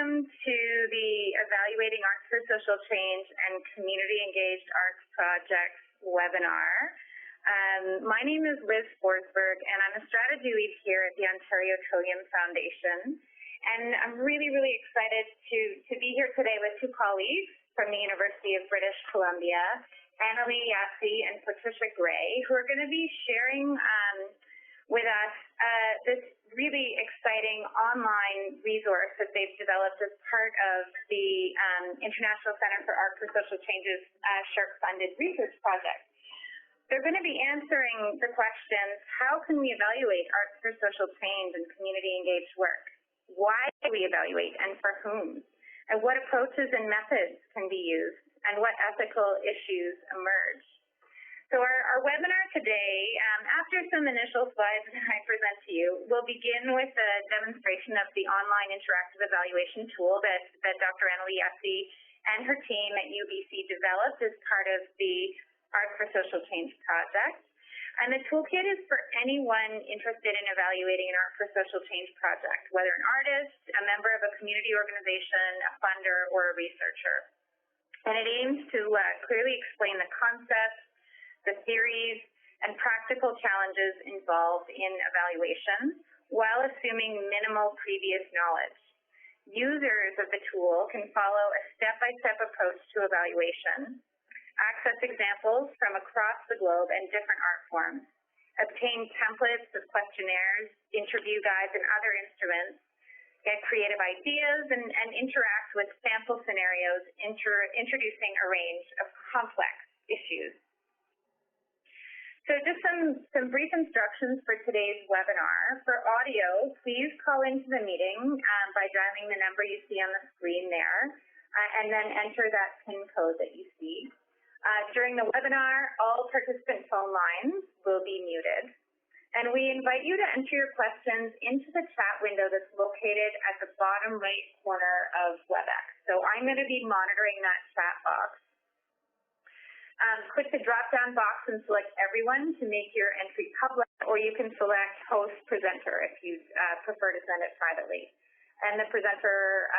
welcome to the Evaluating Arts for Social Change and Community Engaged Arts Projects webinar. My name is Liz Forsberg, and I'm a strategy lead here at the Ontario Trillium Foundation. And I'm really excited to be here today with two colleagues from the University of British Columbia, Annalee Yassy and Patricia Gray, who are going to be sharing with us this really exciting online resource that they've developed as part of the International Center for Art for Social Change's SHARP-funded research project. They're going to be answering the questions, how can we evaluate arts for social change and community-engaged work? Why do we evaluate and for whom? And what approaches and methods can be used? And what ethical issues emerge? So our webinar today, after some initial slides that I present to you, will begin with a demonstration of the online interactive evaluation tool that Dr. Annalee Yassy and her team at UBC developed as part of the Arts for Social Change project. And the toolkit is for anyone interested in evaluating an Art for Social Change project, whether an artist, a member of a community organization, a funder, or a researcher. And it aims to clearly explain the concepts, the theories, and practical challenges involved in evaluation while assuming minimal previous knowledge. Users of the tool can follow a step-by-step approach to evaluation, access examples from across the globe and different art forms, obtain templates of questionnaires, interview guides, and other instruments, get creative ideas, and interact with sample scenarios introducing a range of complex issues. So just some brief instructions for today's webinar. For audio, please call into the meeting by dialing the number you see on the screen there, and then enter that PIN code that you see. During the webinar, all participant phone lines will be muted. And we invite you to enter your questions into the chat window that's located at the bottom right corner of WebEx. So I'm going to be monitoring that chat box. Click the drop-down box and select everyone to make your entry public, or you can select host presenter if you prefer to send it privately. And the presenter,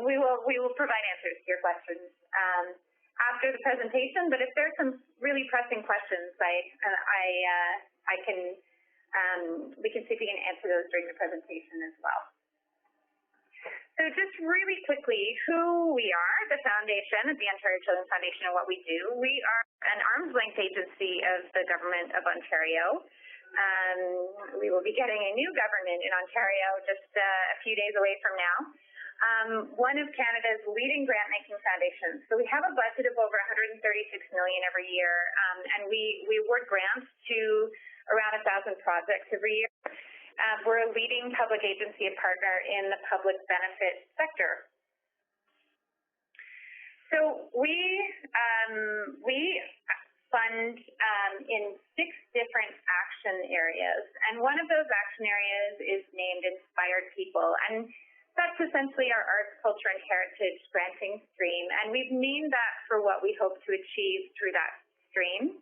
we will provide answers to your questions after the presentation. But if there's some really pressing questions, we can see if we can answer those during the presentation as well. So just really quickly, who we are, the foundation, the Ontario Children's Foundation, and what we do. We are an arm's-length agency of the Government of Ontario. We will be getting a new government in Ontario just a few days away from now. One of Canada's leading grant-making foundations. So we have a budget of over $136 million every year, and we award grants to around 1,000 projects every year. We're a leading public agency and partner in the public benefit sector. So we fund in 6 different action areas, and one of those action areas is named Inspired People, and that's essentially our arts, culture, and heritage granting stream, and we've named that for what we hope to achieve through that stream.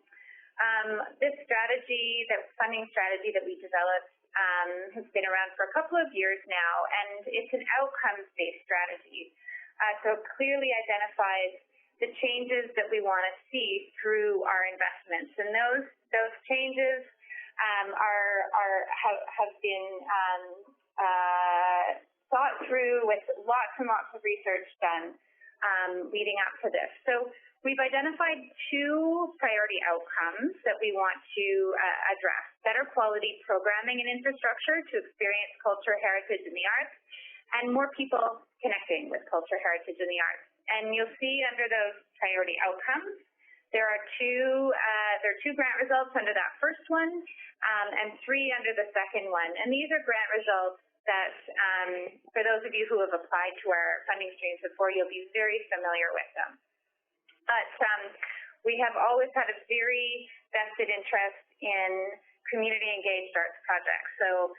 This strategy, the funding strategy that we developed, has been around for a couple of years now, and it's an outcomes-based strategy. So it clearly identifies the changes that we want to see through our investments, and those changes have been thought through with lots and lots of research done leading up to this. So we've identified 2 priority outcomes that we want to address: better quality programming and infrastructure to experience culture, heritage, and the arts, and more people connecting with culture, heritage, and the arts. And you'll see under those priority outcomes, there are 2 grant results under that first one, and 3 under the second one. And these are grant results that, for those of you who have applied to our funding streams before, you'll be very familiar with them. But we have always had a very vested interest in community-engaged arts projects. So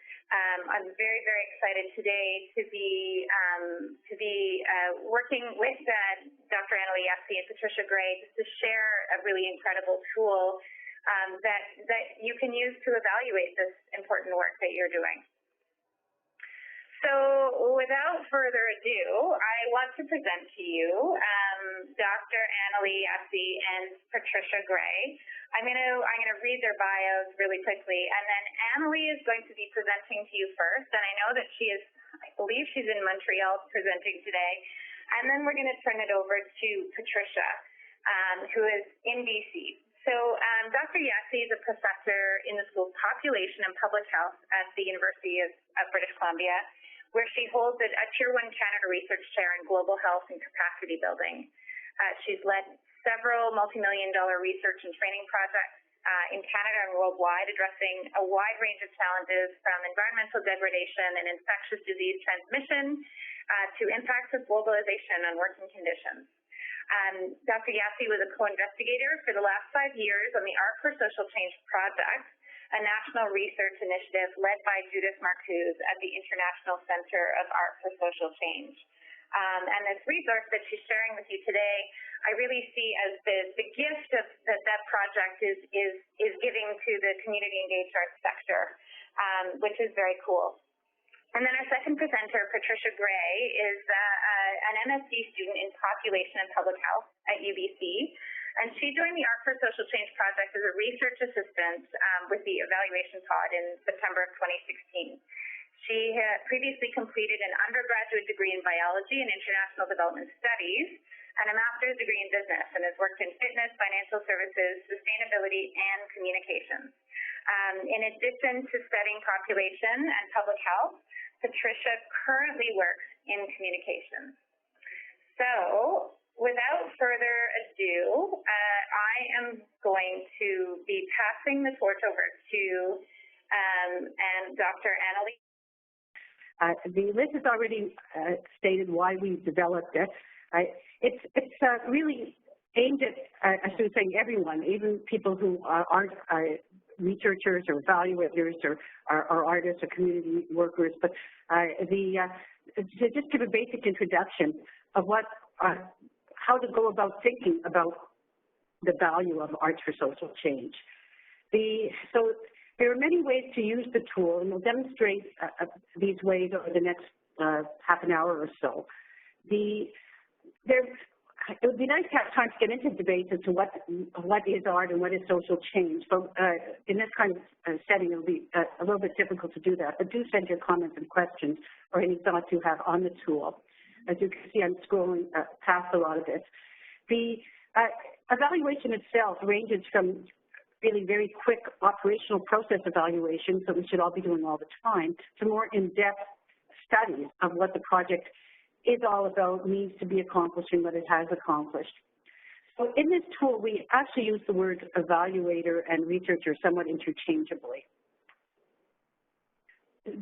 I'm very excited today to be working with Dr. Annalee Yassy and Patricia Gray just to share a really incredible tool that you can use to evaluate this important work that you're doing. So without further ado, I want to present to you Dr. Annalee Yassy and Patricia Gray. I'm gonna read their bios really quickly, and then Annalee is going to be presenting to you first, and I know that I believe she's in Montreal presenting today, and then we're gonna turn it over to Patricia, who is in BC. So Dr. Yassy is a professor in the School of Population and Public Health at the University of British Columbia, where she holds a Tier 1 Canada Research Chair in Global Health and Capacity Building. She's led several multi-million-dollar research and training projects in Canada and worldwide, addressing a wide range of challenges from environmental degradation and infectious disease transmission to impacts of globalization on working conditions. Dr. Yassy was a co-investigator for the last 5 years on the Art for Social Change project, a national research initiative led by Judith Marcoux at the International Center of Art for Social Change. And this resource that she's sharing with you today, I really see as the gift that project is giving to the community engaged arts sector, which is very cool. And then our second presenter, Patricia Gray, is an MSc student in Population and Public Health at UBC, and she joined the Art for Social Change project as a research assistant with the Evaluation Pod in September of 2016. She had previously completed an undergraduate degree in Biology and International Development Studies and a master's degree in business, and has worked in fitness, financial services, sustainability, and communications. In addition to studying population and public health, Patricia currently works in communications. So, without further ado, I am going to be passing the torch over to Dr. Annalee. The list has already stated why we developed it. It's really aimed at, I should say, everyone, even people who aren't researchers or evaluators or artists or community workers, but to just give a basic introduction of how to go about thinking about the value of arts for social change. So there are many ways to use the tool, and we'll demonstrate these ways over the next half an hour or so. It would be nice to have time to get into debates as to what is art and what is social change, but in this kind of setting, it'll be a little bit difficult to do that. But do send your comments and questions or any thoughts you have on the tool. As you can see, I'm scrolling past a lot of this. The evaluation itself ranges from really very quick operational process evaluations that we should all be doing all the time to more in-depth studies of what the project is all about, needs to be accomplished, and what it has accomplished. So in this tool, we actually use the word evaluator and researcher somewhat interchangeably. As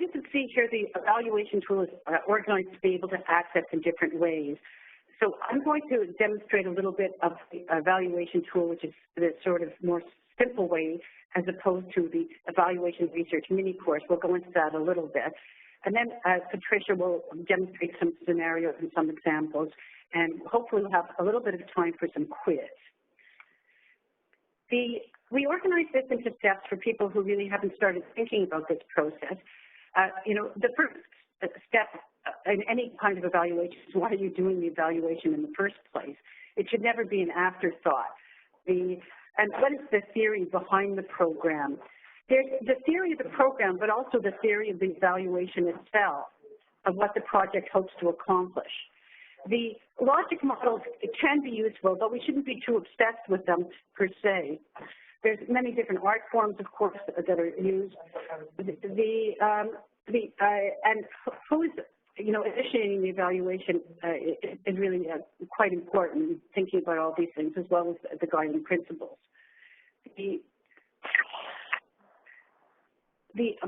you can see here, the evaluation tool is organized to be able to access in different ways. So I'm going to demonstrate a little bit of the evaluation tool, which is the sort of more simple way, as opposed to the evaluation research mini course. We'll go into that a little bit. And then Patricia will demonstrate some scenarios and some examples, and hopefully we'll have a little bit of time for some quiz. We organize this into steps for people who really haven't started thinking about this process. The first step in any kind of evaluation is, why are you doing the evaluation in the first place? It should never be an afterthought. And what is the theory behind the program? There's the theory of the program, but also the theory of the evaluation itself, of what the project hopes to accomplish. The logic models can be useful, but we shouldn't be too obsessed with them per se. There's many different art forms, of course, that are used. And who is, initiating the evaluation is really quite important, thinking about all these things, as well as the guiding principles.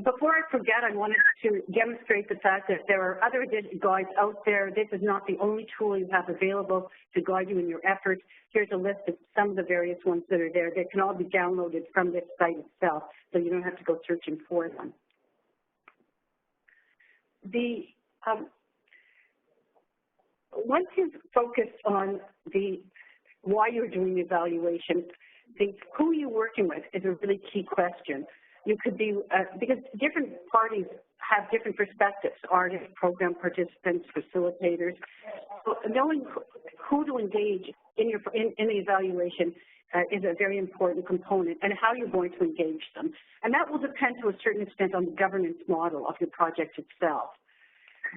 Before I forget, I wanted to demonstrate the fact that there are other guides out there. This is not the only tool you have available to guide you in your efforts. Here's a list of some of the various ones that are there. They can all be downloaded from this site itself, so you don't have to go searching for them. Once you've focused on why you're doing the evaluation, who you're working with is a really key question. You could be, because different parties have different perspectives, artists, program participants, facilitators. So knowing who to engage in the evaluation is a very important component, and how you're going to engage them. And that will depend to a certain extent on the governance model of your project itself.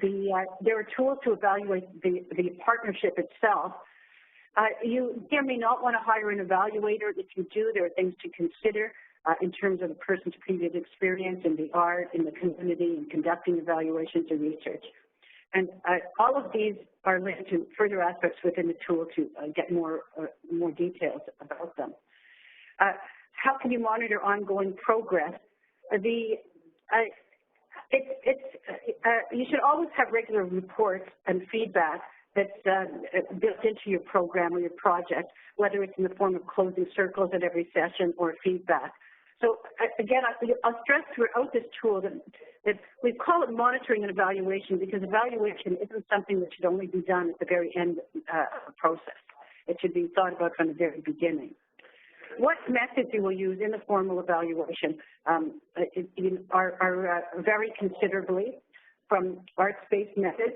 There are tools to evaluate the partnership itself. You may not want to hire an evaluator. If you do, there are things to consider in terms of the person's previous experience in the art, in the community, in conducting evaluations and research. And all of these are linked to further aspects within the tool to get more details about them. How can you monitor ongoing progress? You should always have regular reports and feedback that's built into your program or your project, whether it's in the form of closing circles at every session or feedback. So again, I'll stress throughout this tool that we call it monitoring and evaluation, because evaluation isn't something that should only be done at the very end of the process. It should be thought about from the very beginning. What methods you will use in the formal evaluation vary considerably, from arts-based methods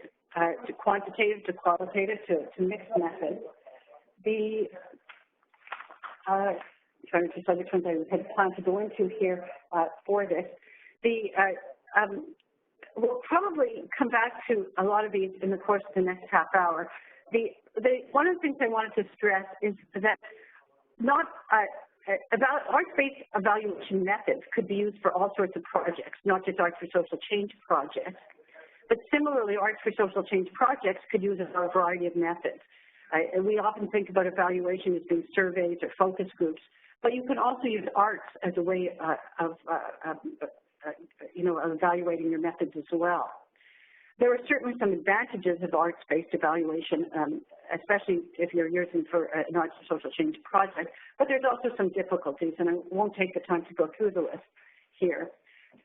to quantitative to qualitative to mixed methods. Trying to decide which ones I had planned to go into here for this. We'll probably come back to a lot of these in the course of the next half hour. One of the things I wanted to stress is that arts-based evaluation methods could be used for all sorts of projects, not just Arts for Social Change projects. But similarly, Arts for Social Change projects could use a variety of methods. We often think about evaluation as being surveys or focus groups, but you can also use arts as a way of evaluating your methods as well. There are certainly some advantages of arts-based evaluation, especially if you're using for an Arts for Social Change project, but there's also some difficulties, and I won't take the time to go through the list here.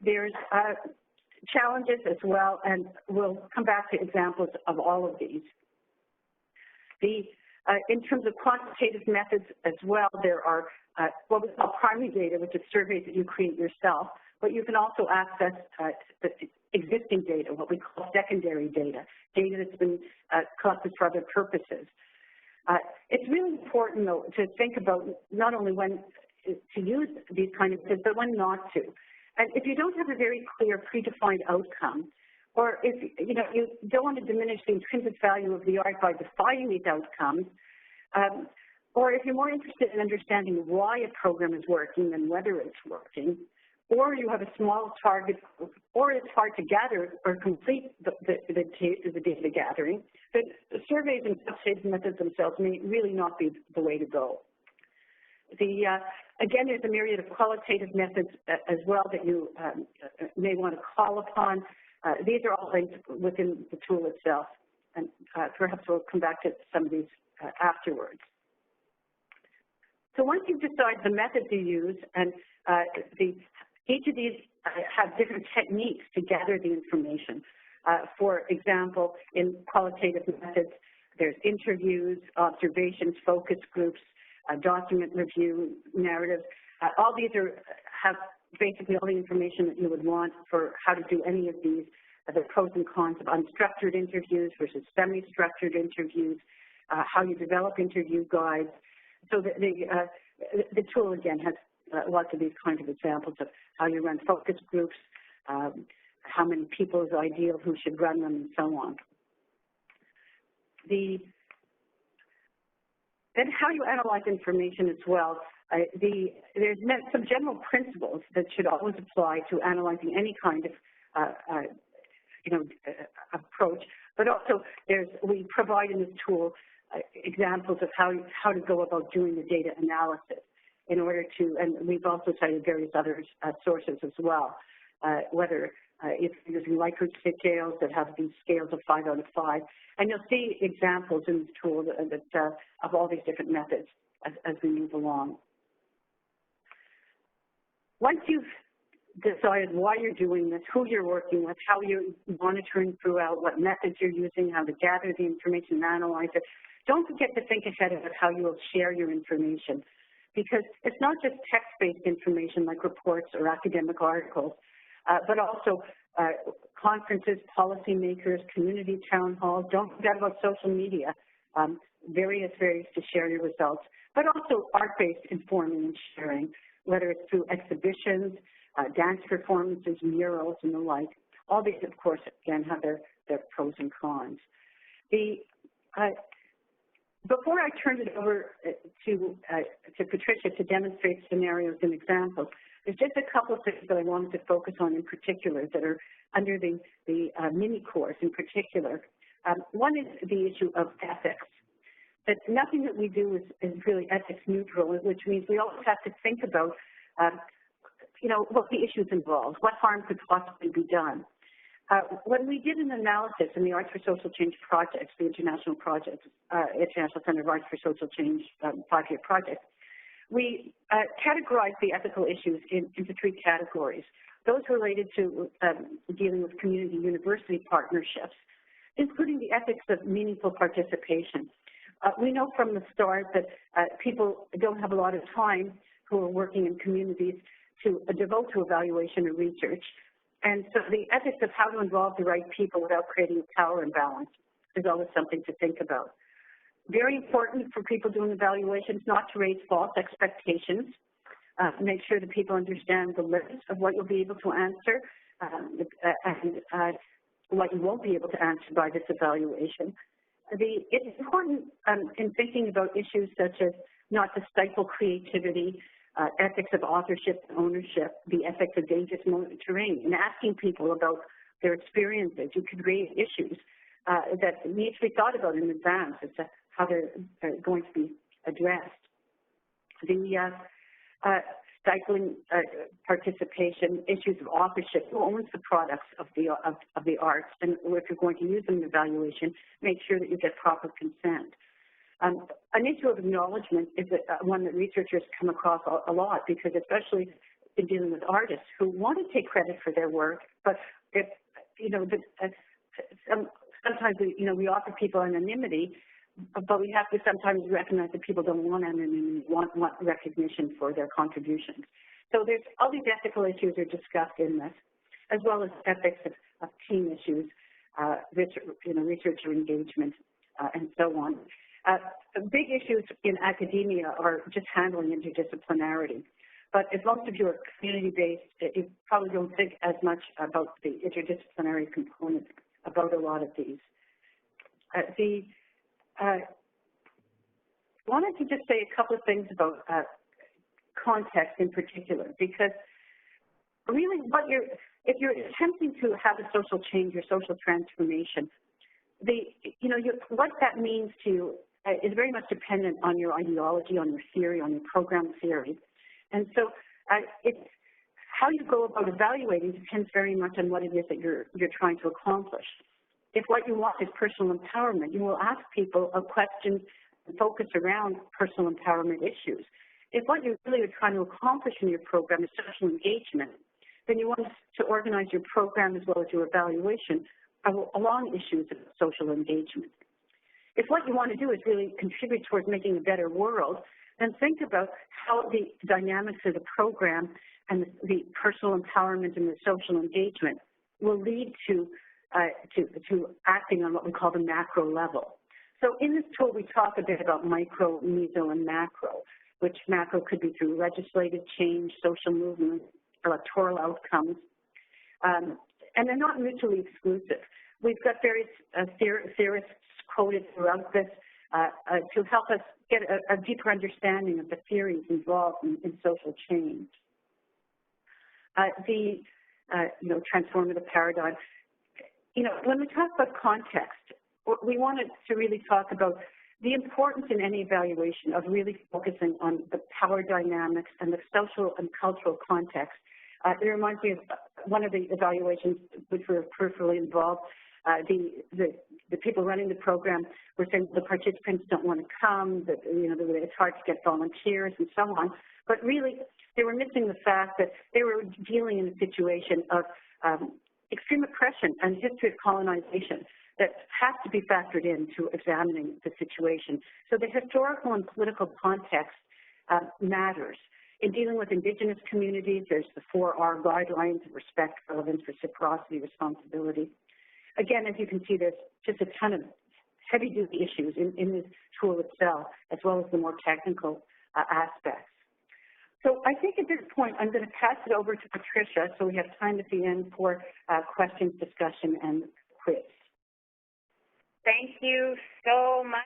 There's challenges as well, and we'll come back to examples of all of these. In terms of quantitative methods as well, there are what we call primary data, which is surveys that you create yourself, but you can also access existing data, what we call secondary data that's been collected for other purposes. It's really important, though, to think about not only when to use these kind of methods, but when not to. And if you don't have a very clear, predefined outcome, or if you don't want to diminish the intrinsic value of the art by defining these outcomes, or if you're more interested in understanding why a program is working than whether it's working, or you have a small target, or it's hard to gather or complete the data gathering, the surveys and quantitative methods themselves may really not be the way to go. Again, there's a myriad of qualitative methods as well that you may want to call upon. These are all linked within the tool itself, and perhaps we'll come back to some of these afterwards. So once you've decided the methods you use, and each of these have different techniques to gather the information. For example, in qualitative methods, there's interviews, observations, focus groups, document review, narrative. All these have basically all the information that you would want for how to do any of these, the pros and cons of unstructured interviews versus semi-structured interviews, how you develop interview guides. So the tool, again, has lots of these kinds of examples of how you run focus groups, how many people is ideal, who should run them, and so on. Then how you analyze information as well. There's some general principles that should always apply to analyzing any kind of approach, but also we provide in this tool examples of how to go about doing the data analysis in order to, and we've also cited various other sources as well, whether if you're using Likert scales that have these scales of 5 out of 5. And you'll see examples in this tool of all these different methods as we move along. Once you've decided why you're doing this, who you're working with, how you're monitoring throughout, what methods you're using, how to gather the information and analyze it, don't forget to think ahead about how you will share your information. because it's not just text-based information like reports or academic articles, but also conferences, policymakers, community town halls. Don't forget about social media, various ways to share your results, but also art-based informing and sharing, whether it's through exhibitions, dance performances, murals, and the like. All these, of course, again, have their pros and cons. Before I turn it over to Patricia to demonstrate scenarios and examples, there's just a couple of things that I wanted to focus on in particular that are under the mini course in particular. One is the issue of ethics. That nothing that we do is really ethics neutral, which means we always have to think about, what the issues involved, what harm could possibly be done. When we did an analysis in the Arts for Social Change project, the International Center of Arts for Social Change 5-year project, we categorized the ethical issues into 3 categories. Those related to dealing with community university partnerships, including the ethics of meaningful participation. We know from the start that people don't have a lot of time who are working in communities to devote to evaluation or research. And so the ethics of how to involve the right people without creating a power imbalance is always something to think about. Very important for people doing evaluations not to raise false expectations. Make sure that people understand the limits of what you'll be able to answer and what you won't be able to answer by this evaluation. It's important in thinking about issues such as not to stifle creativity, ethics of authorship and ownership, the ethics of dangerous terrain, and asking people about their experiences. You could raise issues that need to be thought about in advance as to how they're going to be addressed. The stifling participation, issues of authorship, who owns the products of the arts, and if you're going to use them in evaluation, make sure that you get proper consent. An issue of acknowledgement is one that researchers come across a lot, because especially in dealing with artists who want to take credit for their work, but if sometimes we offer people anonymity, but we have to sometimes recognize that people don't want anonymity, want recognition for their contributions. So there's all these ethical issues are discussed in this, as well as ethics of team issues, researcher engagement, and so on. Big issues in academia are just handling interdisciplinarity. But if most of you are community-based, you probably don't think as much about the interdisciplinary component about a lot of these. I wanted to just say a couple of things about context in particular, because really if you're attempting to have a social change or social transformation, what that means to you is very much dependent on your ideology, on your theory, on your program theory. And so it's how you go about evaluating depends very much on what it is that you're trying to accomplish. If what you want is personal empowerment, you will ask people questions and focus around personal empowerment issues. If what you really are trying to accomplish in your program is social engagement, then you want to organize your program as well as your evaluation along issues of social engagement. If what you want to do is really contribute towards making a better world, then think about how the dynamics of the program and the personal empowerment and the social engagement will lead to acting on what we call the macro level. So in this tool, we talk a bit about micro, meso, and macro, which macro could be through legislative change, social movements, electoral outcomes, and they're not mutually exclusive. We've got various theorists quoted throughout this to help us get a deeper understanding of the theories involved in social change. Transformative paradigm. When we talk about context, we wanted to really talk about the importance in any evaluation of really focusing on the power dynamics and the social and cultural context. It reminds me of one of the evaluations which were peripherally involved. The people running the program were saying the participants don't want to come, that it's hard to get volunteers and so on. But really, they were missing the fact that they were dealing in a situation of extreme oppression and history of colonization that has to be factored into examining the situation. So the historical and political context matters. In dealing with Indigenous communities, there's the 4R guidelines: respect, relevance, reciprocity, responsibility. Again, as you can see, there's just a ton of heavy-duty issues in this tool itself, as well as the more technical aspects. So I think at this point, I'm going to pass it over to Patricia, so we have time at the end for questions, discussion, and quiz. Thank you so much.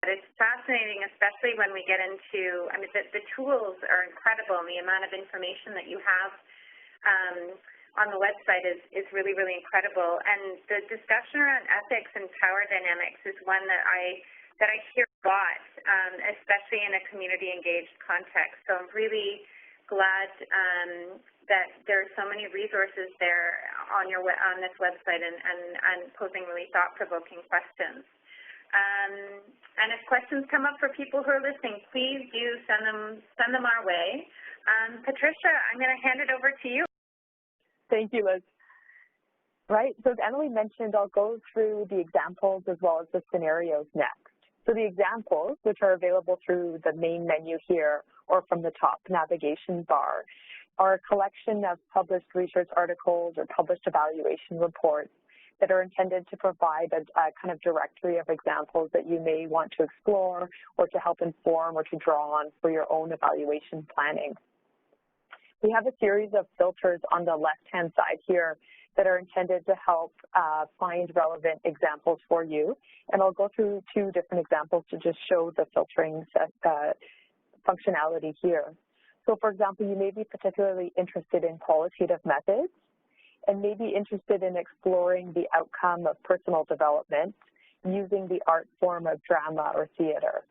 It's fascinating, especially when we get into, I mean, the tools are incredible, and the amount of information that you have on the website is really, really incredible. And the discussion around ethics and power dynamics is one that I hear a lot, especially in a community-engaged context. So I'm really glad that there are so many resources there on this website and posing really thought-provoking questions. And if questions come up for people who are listening, please do send them our way. Patricia, I'm going to hand it over to you. Thank you, Liz. Right, so as Emily mentioned, I'll go through the examples as well as the scenarios next. So the examples, which are available through the main menu here or from the top navigation bar, are a collection of published research articles or published evaluation reports that are intended to provide a kind of directory of examples that you may want to explore or to help inform or to draw on for your own evaluation planning. We have a series of filters on the left-hand side here that are intended to help find relevant examples for you. And I'll go through two different examples to just show the filtering functionality here. So for example, you may be particularly interested in qualitative methods and may be interested in exploring the outcome of personal development using the art form of drama or theater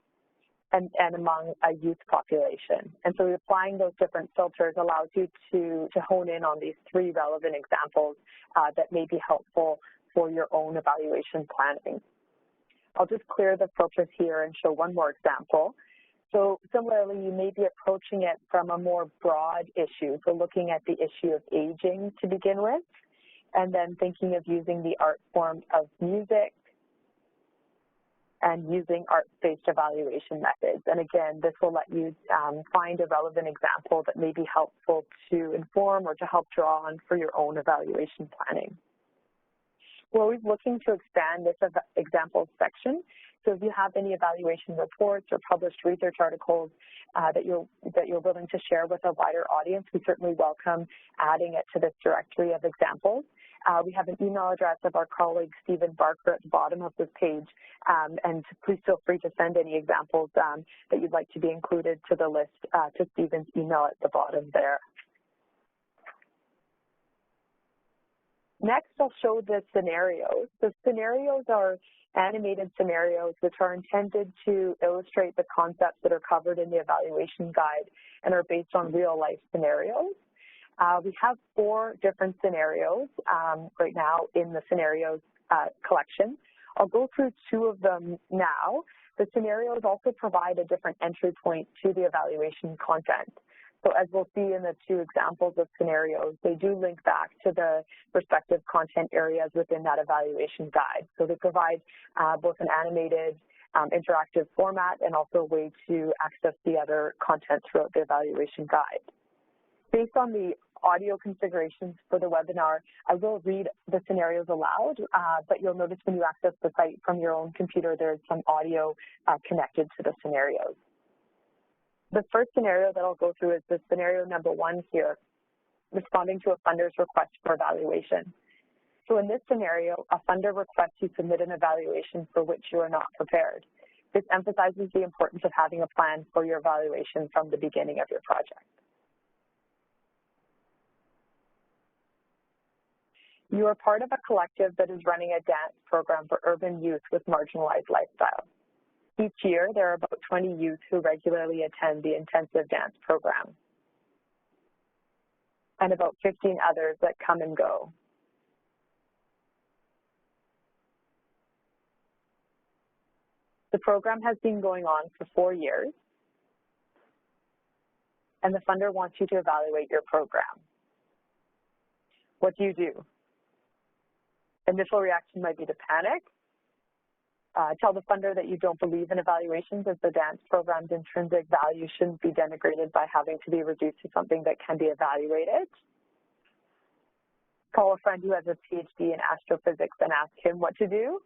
and among a youth population. And so applying those different filters allows you to hone in on these three relevant examples that may be helpful for your own evaluation planning. I'll just clear the filters here and show one more example. So similarly, you may be approaching it from a more broad issue, so looking at the issue of aging to begin with, and then thinking of using the art form of music and using art-based evaluation methods. And again, this will let you find a relevant example that may be helpful to inform or to help draw on for your own evaluation planning. We're always looking to expand this examples section. So if you have any evaluation reports or published research articles that you're willing to share with a wider audience, we certainly welcome adding it to this directory of examples. We have an email address of our colleague Stephen Barker at the bottom of this page, and please feel free to send any examples that you'd like to be included to the list to Stephen's email at the bottom there. Next, I'll show the scenarios. The scenarios are animated scenarios which are intended to illustrate the concepts that are covered in the evaluation guide and are based on real-life scenarios. We have 4 different scenarios right now in the scenarios collection. I'll go through 2 of them now. The scenarios also provide a different entry point to the evaluation content. So as we'll see in the 2 examples of scenarios, they do link back to the respective content areas within that evaluation guide. So they provide both an animated interactive format and also a way to access the other content throughout the evaluation guide. Based on the audio configurations for the webinar, I will read the scenarios aloud, but you'll notice when you access the site from your own computer, there's some audio connected to the scenarios. The first scenario that I'll go through is the scenario number 1 here, responding to a funder's request for evaluation. So in this scenario, a funder requests you submit an evaluation for which you are not prepared. This emphasizes the importance of having a plan for your evaluation from the beginning of your project. You are part of a collective that is running a dance program for urban youth with marginalized lifestyles. Each year, there are about 20 youth who regularly attend the intensive dance program, and about 15 others that come and go. The program has been going on for 4 years, and the funder wants you to evaluate your program. What do you do? Initial reaction might be to panic, Tell the funder that you don't believe in evaluations, as the dance program's intrinsic value shouldn't be denigrated by having to be reduced to something that can be evaluated. Call a friend who has a PhD in astrophysics and ask him what to do.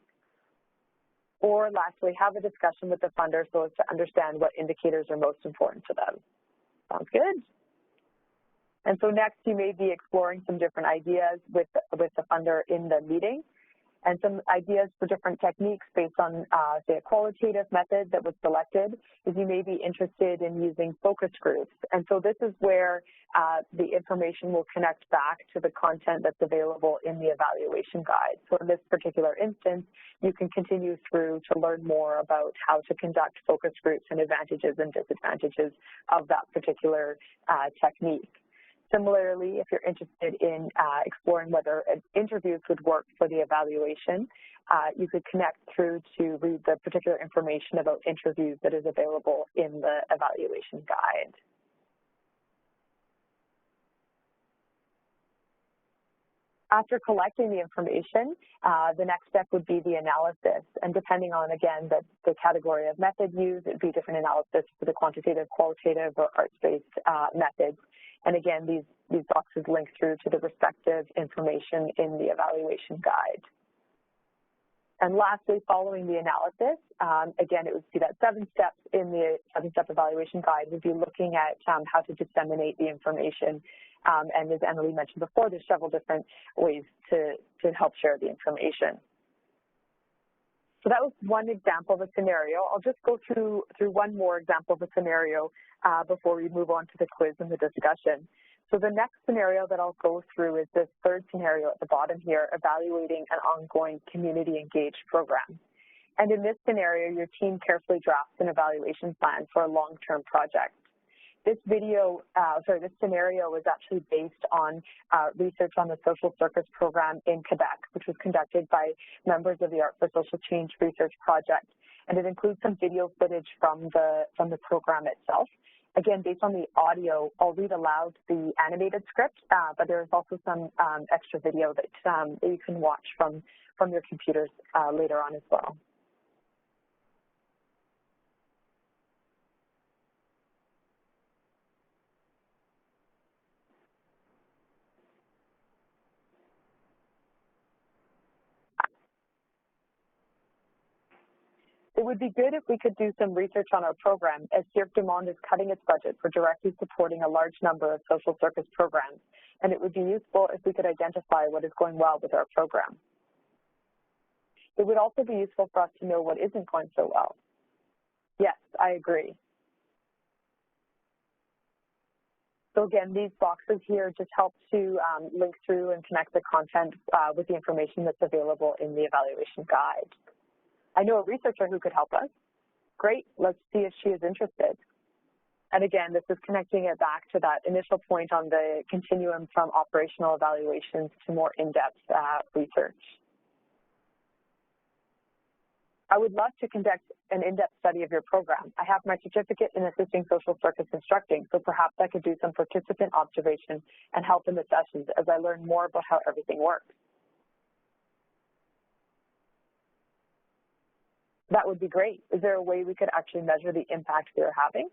Or lastly, have a discussion with the funder so as to understand what indicators are most important to them. Sounds good? And so next, you may be exploring some different ideas with the funder in the meeting, and some ideas for different techniques based on, say, a qualitative method that was selected is you may be interested in using focus groups. And so this is where the information will connect back to the content that's available in the evaluation guide. So in this particular instance, you can continue through to learn more about how to conduct focus groups and advantages and disadvantages of that particular technique. Similarly, if you're interested in exploring whether interviews would work for the evaluation, you could connect through to read the particular information about interviews that is available in the evaluation guide. After collecting the information, the next step would be the analysis. And depending on, again, the category of method used, it would be different analysis for the quantitative, qualitative, or arts-based methods. And again, these boxes link through to the respective information in the evaluation guide. And lastly, following the analysis, again, it would be that 7 steps in the 7-step evaluation guide would be looking at how to disseminate the information. And as Emily mentioned before, there's several different ways to help share the information. So that was one example of a scenario. I'll just go through one more example of a scenario before we move on to the quiz and the discussion. So the next scenario that I'll go through is this third scenario at the bottom here, evaluating an ongoing community-engaged program. And in this scenario, your team carefully drafts an evaluation plan for a long-term project. This this scenario is actually based on research on the Social Circus program in Quebec, which was conducted by members of the Art for Social Change Research Project. And it includes some video footage from the program itself. Again, based on the audio, I'll read aloud the animated script, but there is also some extra video that you can watch from your computers later on as well. It would be good if we could do some research on our program, as Cirque du Monde is cutting its budget for directly supporting a large number of social circus programs, and it would be useful if we could identify what is going well with our program. It would also be useful for us to know what isn't going so well. Yes, I agree. So again, these boxes here just help to link through and connect the content with the information that's available in the evaluation guide. I know a researcher who could help us. Great, let's see if she is interested. And again, this is connecting it back to that initial point on the continuum from operational evaluations to more in-depth research. I would love to conduct an in-depth study of your program. I have my certificate in assisting social circus instructing, so perhaps I could do some participant observation and help in the sessions as I learn more about how everything works. That would be great. Is there a way we could actually measure the impact we are having?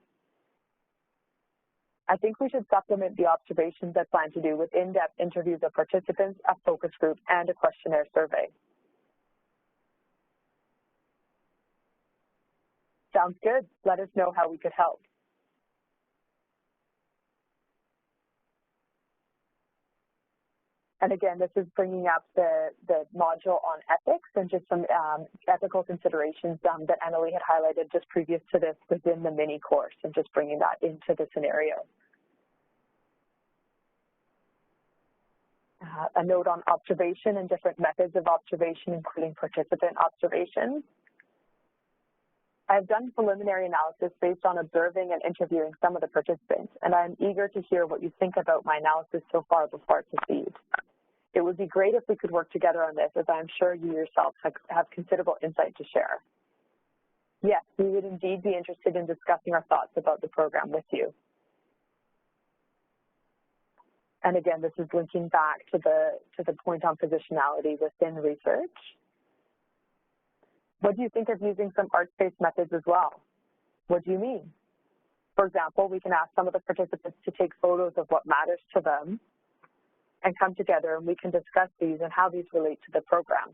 I think we should supplement the observations I plan to do with in-depth interviews of participants, a focus group, and a questionnaire survey. Sounds good. Let us know how we could help. And again, this is bringing up the module on ethics and just some ethical considerations that Emily had highlighted just previous to this within the mini course, and just bringing that into the scenario. A note on observation and different methods of observation, including participant observations. I've done preliminary analysis based on observing and interviewing some of the participants, and I'm eager to hear what you think about my analysis so far before I proceed. It would be great if we could work together on this, as I'm sure you yourself have considerable insight to share. Yes, we would indeed be interested in discussing our thoughts about the program with you. And again, this is linking back to the point on positionality within research. What do you think of using some arts-based methods as well? What do you mean? For example, we can ask some of the participants to take photos of what matters to them and come together, and we can discuss these and how these relate to the program.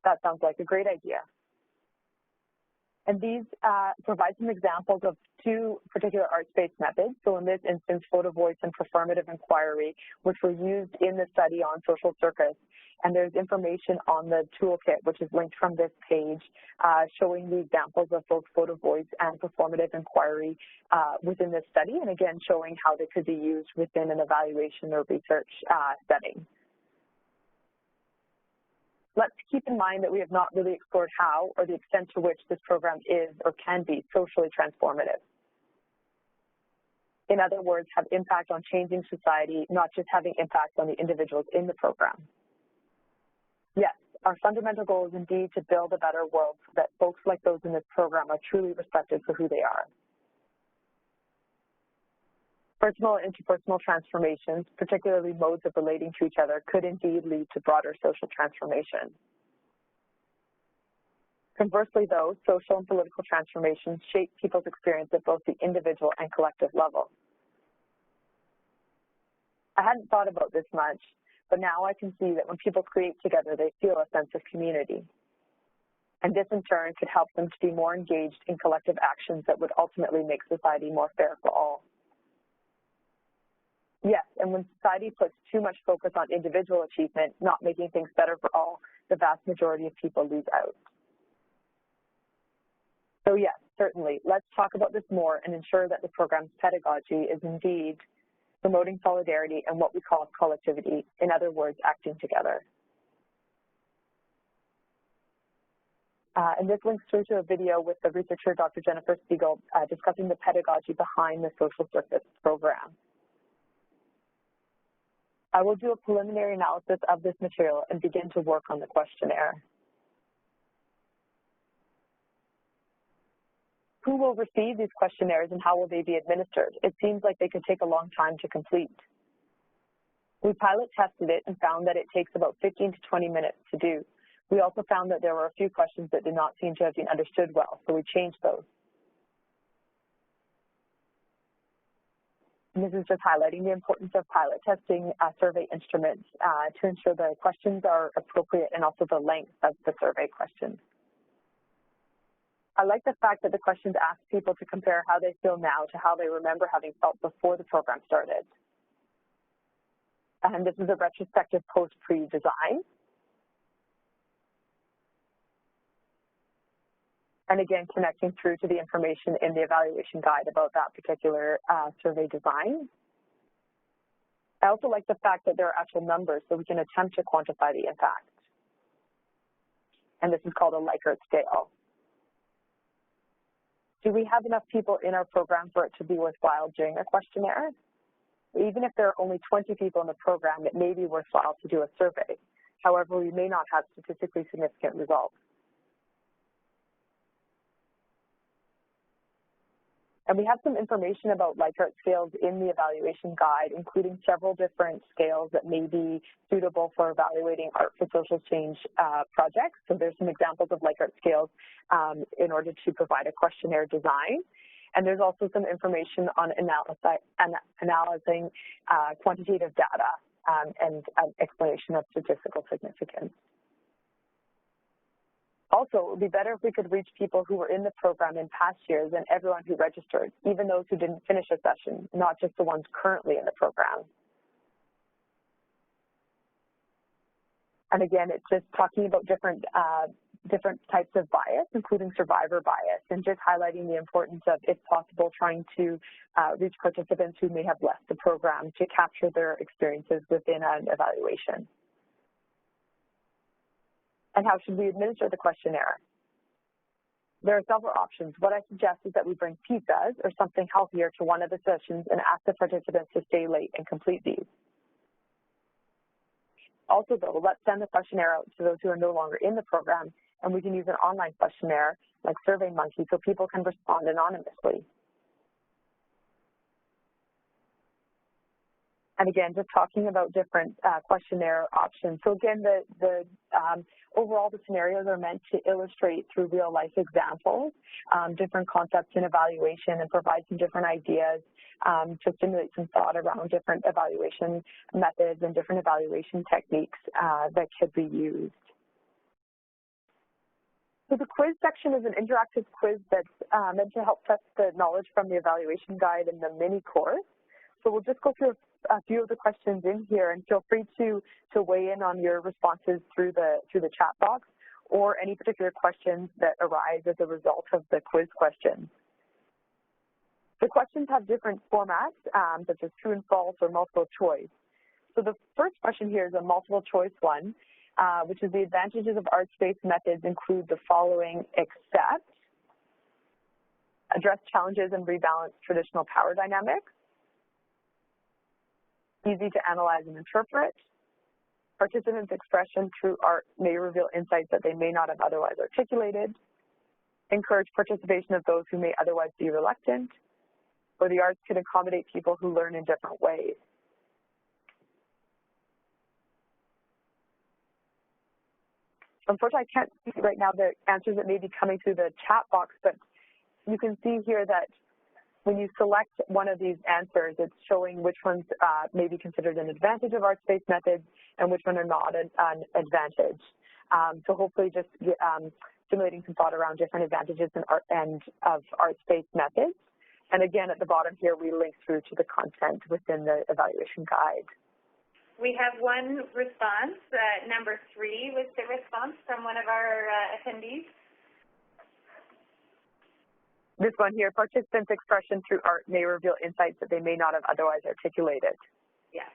That sounds like a great idea. And these provide some examples of two particular arts-based methods. So in this instance, photo voice and performative inquiry, which were used in the study on social circuits. And there's information on the toolkit, which is linked from this page, showing the examples of both photo voice and performative inquiry within this study, and again, showing how they could be used within an evaluation or research setting. Let's keep in mind that we have not really explored how or the extent to which this program is or can be socially transformative. In other words, have impact on changing society, not just having impact on the individuals in the program. Yes, our fundamental goal is indeed to build a better world so that folks like those in this program are truly respected for who they are. Personal and interpersonal transformations, particularly modes of relating to each other, could indeed lead to broader social transformation. Conversely, though, social and political transformations shape people's experience at both the individual and collective level. I hadn't thought about this much, but now I can see that when people create together, they feel a sense of community. And this, in turn, could help them to be more engaged in collective actions that would ultimately make society more fair for all. Yes, and when society puts too much focus on individual achievement, not making things better for all, the vast majority of people lose out. So yes, certainly, let's talk about this more and ensure that the program's pedagogy is indeed promoting solidarity and what we call collectivity, in other words, acting together. And this links through to a video with the researcher, Dr. Jennifer Spiegel, discussing the pedagogy behind the Social Circuits program. I will do a preliminary analysis of this material and begin to work on the questionnaire. Who will receive these questionnaires and how will they be administered? It seems like they could take a long time to complete. We pilot tested it and found that it takes about 15 to 20 minutes to do. We also found that there were a few questions that did not seem to have been understood well, so we changed those. And this is just highlighting the importance of pilot testing survey instruments to ensure the questions are appropriate and also the length of the survey questions. I like the fact that the questions ask people to compare how they feel now to how they remember having felt before the program started. And this is a retrospective post-pre design. And again, connecting through to the information in the evaluation guide about that particular survey design. I also like the fact that there are actual numbers so we can attempt to quantify the impact. And this is called a Likert scale. Do we have enough people in our program for it to be worthwhile doing a questionnaire? Even if there are only 20 people in the program, it may be worthwhile to do a survey. However, we may not have statistically significant results. And we have some information about Likert scales in the evaluation guide, including several different scales that may be suitable for evaluating art for social change projects. So there's some examples of Likert scales in order to provide a questionnaire design. And there's also some information on analyzing quantitative data and an explanation of statistical significance. Also, it would be better if we could reach people who were in the program in past years and everyone who registered, even those who didn't finish a session, not just the ones currently in the program. And again, it's just talking about different types of bias, including survivor bias, and just highlighting the importance of, if possible, trying to reach participants who may have left the program to capture their experiences within an evaluation. And how should we administer the questionnaire? There are several options. What I suggest is that we bring pizzas or something healthier to one of the sessions and ask the participants to stay late and complete these. Also, though, let's send the questionnaire out to those who are no longer in the program, and we can use an online questionnaire like SurveyMonkey so people can respond anonymously. And again, just talking about different questionnaire options. So again, Overall, the scenarios are meant to illustrate through real-life examples different concepts in evaluation and provide some different ideas to stimulate some thought around different evaluation methods and different evaluation techniques that could be used. So the quiz section is an interactive quiz that's meant to help test the knowledge from the evaluation guide and the mini course. So we'll just go through a few of the questions in here, and feel free to weigh in on your responses through the chat box or any particular questions that arise as a result of the quiz questions. The questions have different formats, such as true and false or multiple choice. So the first question here is a multiple choice one, which is the advantages of arts-based methods include the following: except, address challenges and rebalance traditional power dynamics, easy to analyze and interpret, participants' expression through art may reveal insights that they may not have otherwise articulated, encourage participation of those who may otherwise be reluctant, or the arts can accommodate people who learn in different ways. Unfortunately, I can't see right now the answers that may be coming through the chat box, but you can see here that when you select one of these answers, it's showing which ones may be considered an advantage of arts-based methods and which one are not an advantage. So hopefully just stimulating some thought around different advantages of arts-based methods. And again, at the bottom here, we link through to the content within the evaluation guide. We have one response. Number 3 was the response from one of our attendees. This one here, participants' expression through art may reveal insights that they may not have otherwise articulated. Yes.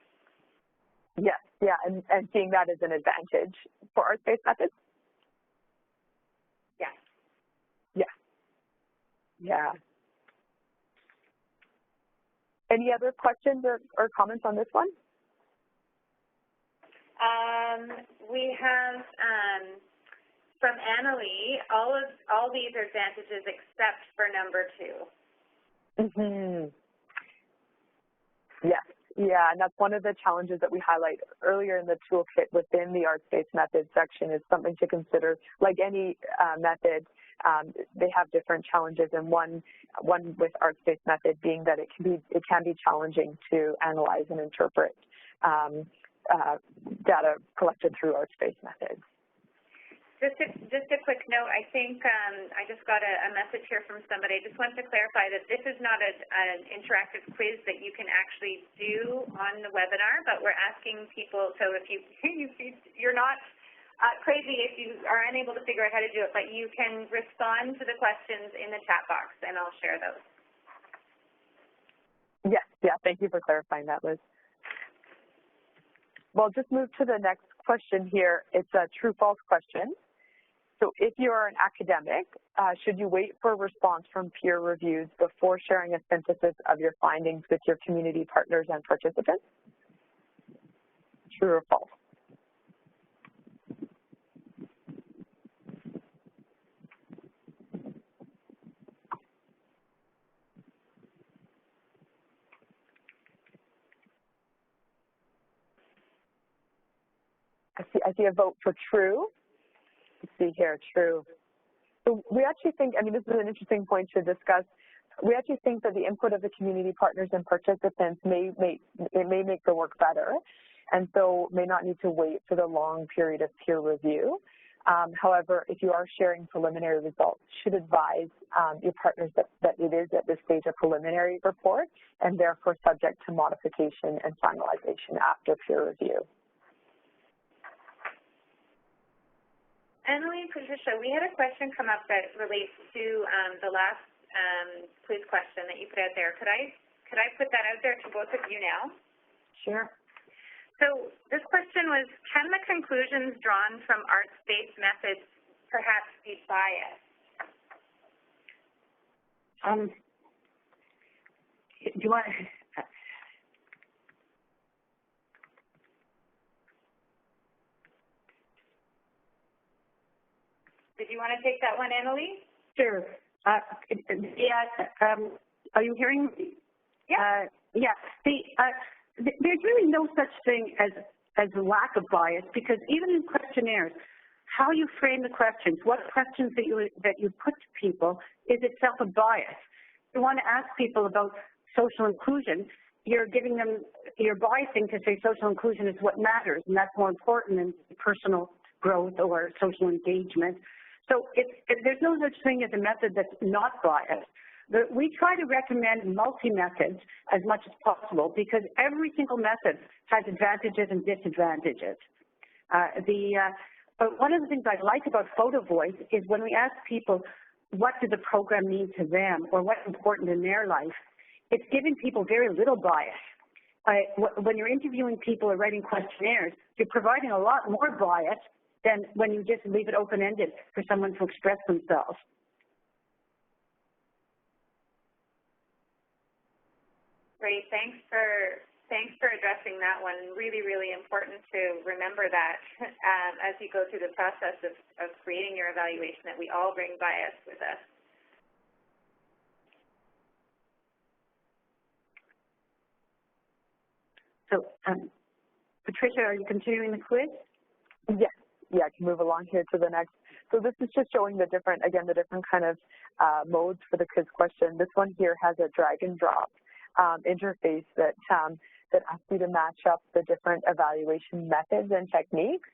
Yes, yeah, and seeing that as an advantage for arts-based methods? Yes. Yeah. Yeah. Any other questions or comments on this one? We have from Annalie, all these are advantages except for number 2. Mm-hmm. Yes, yeah, and that's one of the challenges that we highlight earlier in the toolkit within the arts-based methods section is something to consider. Like any method, they have different challenges, and one with arts-based method being that it can be challenging to analyze and interpret data collected through arts-based methods. Just a quick note, I think I just got a message here from somebody. I just want to clarify that this is not an interactive quiz that you can actually do on the webinar, but we're asking people, so if you're not crazy if you are unable to figure out how to do it, but you can respond to the questions in the chat box, and I'll share those. Yes, yeah, thank you for clarifying that, Liz. Well, just move to the next question here. It's a true-false question. So if you are an academic, should you wait for a response from peer reviews before sharing a synthesis of your findings with your community partners and participants? True or false? I see a vote for true. Let's see here, true. So we actually think, I mean, this is an interesting point to discuss. We actually think that the input of the community partners and participants may make the work better, and so may not need to wait for the long period of peer review. However, if you are sharing preliminary results, should advise your partners that it is at this stage a preliminary report and therefore subject to modification and finalization after peer review. Annalie and Patricia, we had a question come up that relates to the last quiz question that you put out there. Could I put that out there to both of you now? Sure. So this question was, can the conclusions drawn from arts-based methods perhaps be biased? Do you want? Did you want to take that one, Annalie? Sure. Are you hearing me? Yeah. There's really no such thing as a lack of bias, because even in questionnaires, how you frame the questions, what questions that you put to people is itself a bias. You want to ask people about social inclusion, you're biasing to say social inclusion is what matters, and that's more important than personal growth or social engagement. So there's no such thing as a method that's not biased. We try to recommend multi-methods as much as possible because every single method has advantages and disadvantages. But one of the things I like about Photo Voice is when we ask people what does the program mean to them or what's important in their life, it's giving people very little bias. When you're interviewing people or writing questionnaires, you're providing a lot more bias than when you just leave it open-ended for someone to express themselves. Great, thanks for addressing that one. Really, really important to remember that as you go through the process of creating your evaluation, that we all bring bias with us. So, Patricia, are you continuing the quiz? Yes. Yeah, I can move along here to the next. So this is just showing the different kind of modes for the quiz question. This one here has a drag and drop interface that asks you to match up the different evaluation methods and techniques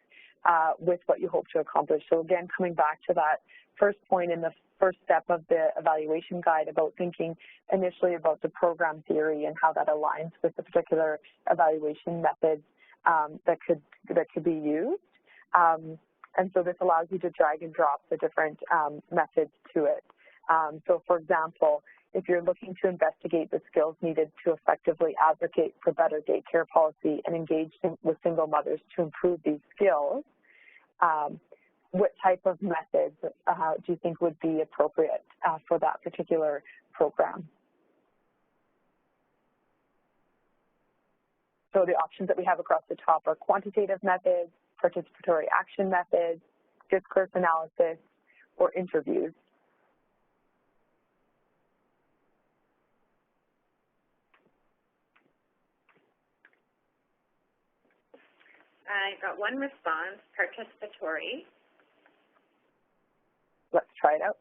with what you hope to accomplish. So again, coming back to that first point in the first step of the evaluation guide about thinking initially about the program theory and how that aligns with the particular evaluation methods that could be used. And so this allows you to drag and drop the different methods to it. So for example, if you're looking to investigate the skills needed to effectively advocate for better daycare policy and engage with single mothers to improve these skills, what type of methods do you think would be appropriate for that particular program? So the options that we have across the top are quantitative methods, participatory action methods, discourse analysis, or interviews. I got one response, participatory. Let's try it out.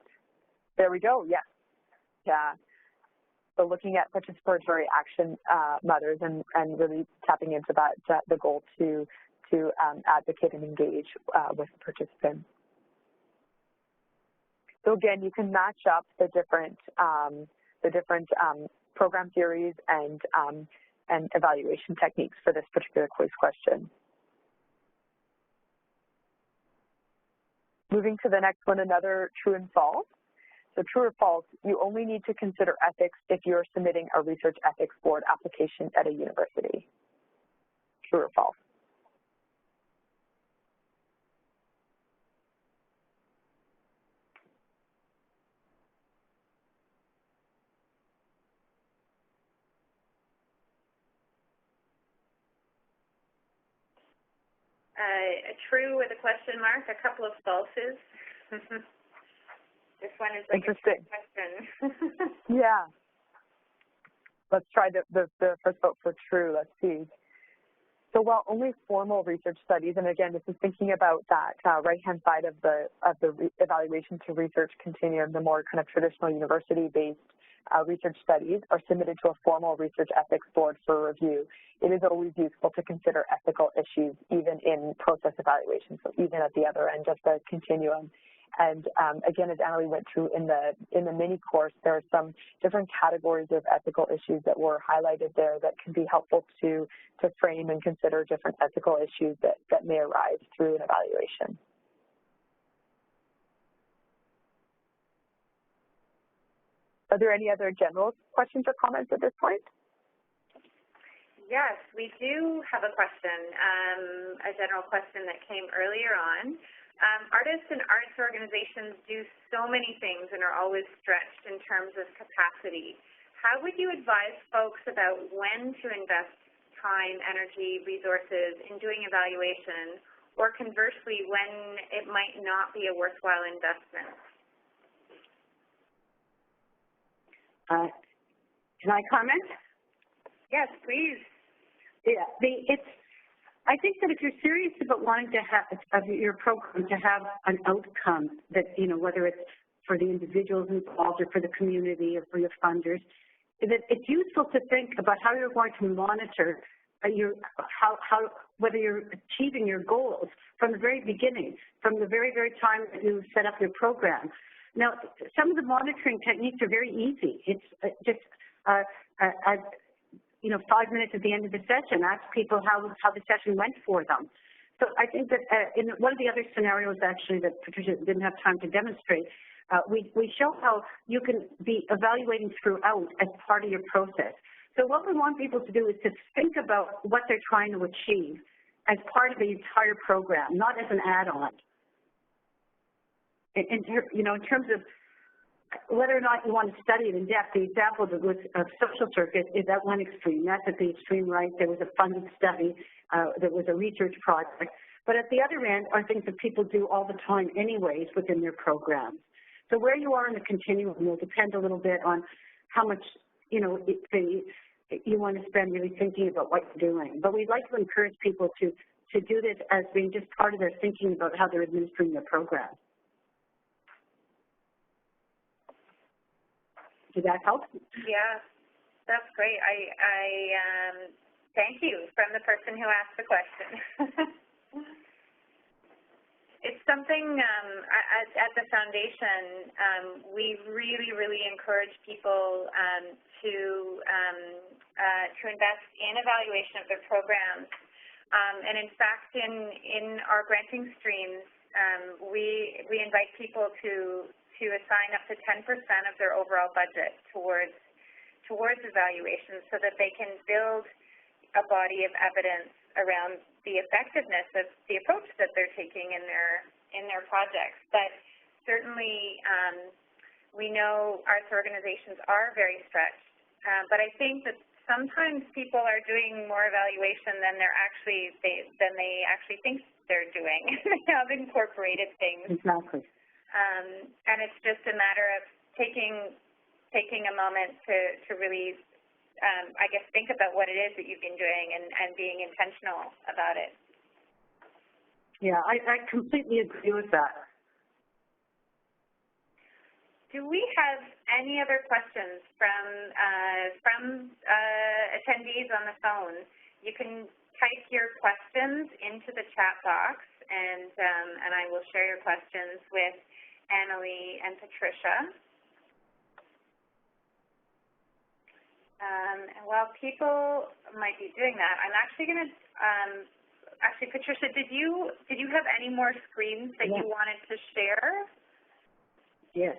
There we go, yes. Yeah. So looking at participatory action mothers and really tapping into that, the goal to advocate and engage with participants. So again, you can match up the different program theories and evaluation techniques for this particular quiz question. Moving to the next one, another true and false. So true or false, you only need to consider ethics if you're submitting a research ethics board application at a university. True or false? True with a question mark, a couple of falses. This one is like interesting. A question. Yeah. Let's try the first vote for true. Let's see. So while only formal research studies, and again, this is thinking about that right-hand side of the evaluation to research continuum, the more kind of traditional university-based research studies are submitted to a formal research ethics board for review. It is always useful to consider ethical issues even in process evaluation, so even at the other end of the continuum. And again, as Annalie went through in the mini course, there are some different categories of ethical issues that were highlighted there that can be helpful to frame and consider different ethical issues that may arise through an evaluation. Are there any other general questions or comments at this point? Yes, we do have a question, a general question that came earlier on. Artists and arts organizations do so many things and are always stretched in terms of capacity. How would you advise folks about when to invest time, energy, resources in doing evaluation, or conversely, when it might not be a worthwhile investment? Can I comment? Yes, please. Yeah, I think that if you're serious about wanting to have of your program to have an outcome that, you know, whether it's for the individuals involved or for the community or for your funders, that it's useful to think about how you're going to monitor whether you're achieving your goals from the very beginning, from the very, very time that you set up your program. Now, some of the monitoring techniques are very easy. It's just, you know, 5 minutes at the end of the session, ask people how the session went for them. So I think that in one of the other scenarios, actually, that Patricia didn't have time to demonstrate, we show how you can be evaluating throughout as part of your process. So what we want people to do is to think about what they're trying to achieve as part of the entire program, not as an add-on. You know, in terms of whether or not you want to study it in depth, the example that was of social circuit is at one extreme. That's at the extreme right. There was a funded study that was a research project. But at the other end are things that people do all the time anyways within their programs. So where you are in the continuum will depend a little bit on how much, you know, you want to spend really thinking about what you're doing. But we'd like to encourage people to do this as being just part of their thinking about how they're administering their program. Did that help? Yeah, that's great. I thank you from the person who asked the question. It's something at the foundation, we really encourage people to invest in evaluation of their programs. And in fact, in our granting streams, we invite people to assign up to 10% of their overall budget towards evaluation so that they can build a body of evidence around the effectiveness of the approach that they're taking in their projects. But certainly, we know arts organizations are very stretched. But I think that sometimes people are doing more evaluation than they actually think they're doing. They have incorporated things. Exactly. And it's just a matter of taking a moment to really, I guess, think about what it is that you've been doing and being intentional about it. Yeah, I completely agree with that. Do we have any other questions from attendees on the phone? You can type your questions into the chat box, and I will share your questions with Annalie and Patricia. And while people might be doing that, I'm actually going to, actually, Patricia, did you have any more screens that you wanted to share? Yes.